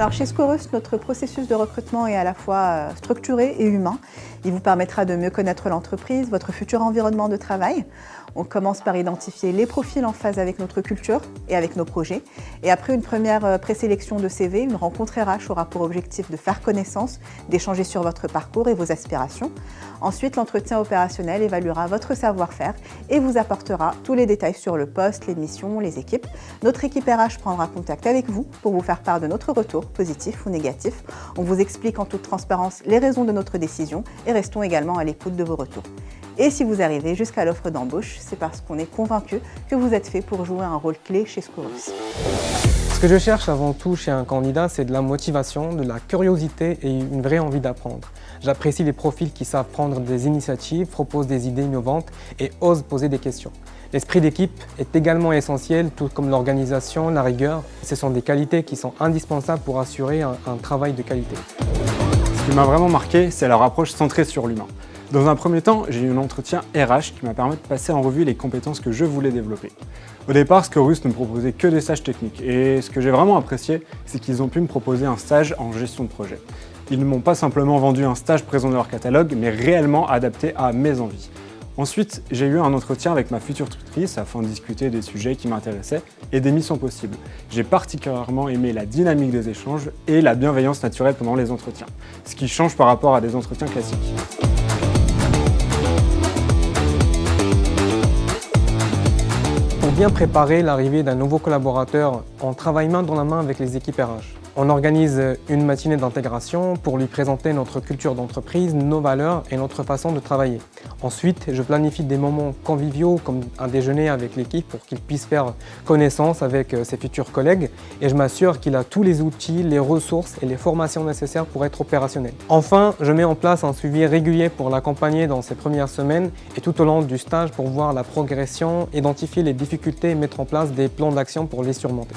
Alors chez Scorus, notre processus de recrutement est à la fois structuré et humain. Il vous permettra de mieux connaître l'entreprise, votre futur environnement de travail. On commence par identifier les profils en phase avec notre culture et avec nos projets. Et après une première présélection de CV, une rencontre RH aura pour objectif de faire connaissance, d'échanger sur votre parcours et vos aspirations. Ensuite, l'entretien opérationnel évaluera votre savoir-faire et vous apportera tous les détails sur le poste, les missions, les équipes. Notre équipe RH prendra contact avec vous pour vous faire part de notre retour, positif ou négatif. On vous explique en toute transparence les raisons de notre décision et restons également à l'écoute de vos retours. Et si vous arrivez jusqu'à l'offre d'embauche, c'est parce qu'on est convaincu que vous êtes fait pour jouer un rôle clé chez Scorus. Ce que je cherche avant tout chez un candidat, c'est de la motivation, de la curiosité et une vraie envie d'apprendre. J'apprécie les profils qui savent prendre des initiatives, proposent des idées innovantes et osent poser des questions. L'esprit d'équipe est également essentiel, tout comme l'organisation, la rigueur. Ce sont des qualités qui sont indispensables pour assurer un travail de qualité. Ce qui m'a vraiment marqué, c'est leur approche centrée sur l'humain. Dans un premier temps, j'ai eu un entretien RH qui m'a permis de passer en revue les compétences que je voulais développer. Au départ, Scorus ne me proposait que des stages techniques et ce que j'ai vraiment apprécié, c'est qu'ils ont pu me proposer un stage en gestion de projet. Ils ne m'ont pas simplement vendu un stage présent dans leur catalogue, mais réellement adapté à mes envies. Ensuite, j'ai eu un entretien avec ma future tutrice afin de discuter des sujets qui m'intéressaient et des missions possibles. J'ai particulièrement aimé la dynamique des échanges et la bienveillance naturelle pendant les entretiens, ce qui change par rapport à des entretiens classiques. Pour bien préparer l'arrivée d'un nouveau collaborateur, on travaille main dans la main avec les équipes RH. On organise une matinée d'intégration pour lui présenter notre culture d'entreprise, nos valeurs et notre façon de travailler. Ensuite, je planifie des moments conviviaux comme un déjeuner avec l'équipe pour qu'il puisse faire connaissance avec ses futurs collègues et je m'assure qu'il a tous les outils, les ressources et les formations nécessaires pour être opérationnel. Enfin, je mets en place un suivi régulier pour l'accompagner dans ses premières semaines et tout au long du stage pour voir la progression, identifier les difficultés et mettre en place des plans d'action pour les surmonter.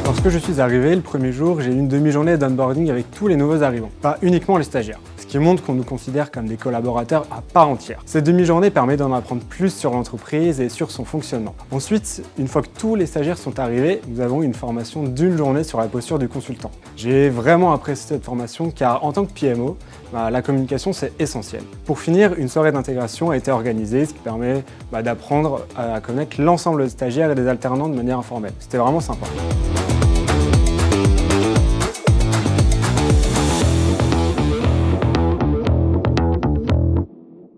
Lorsque je suis arrivé, le premier jour, j'ai eu une demi-journée d'onboarding avec tous les nouveaux arrivants, pas uniquement les stagiaires, ce qui montre qu'on nous considère comme des collaborateurs à part entière. Cette demi-journée permet d'en apprendre plus sur l'entreprise et sur son fonctionnement. Ensuite, une fois que tous les stagiaires sont arrivés, nous avons eu une formation d'une journée sur la posture du consultant. J'ai vraiment apprécié cette formation car en tant que PMO, la communication c'est essentiel. Pour finir, une soirée d'intégration a été organisée, ce qui permet d'apprendre à connaître l'ensemble des stagiaires et des alternants de manière informelle. C'était vraiment sympa.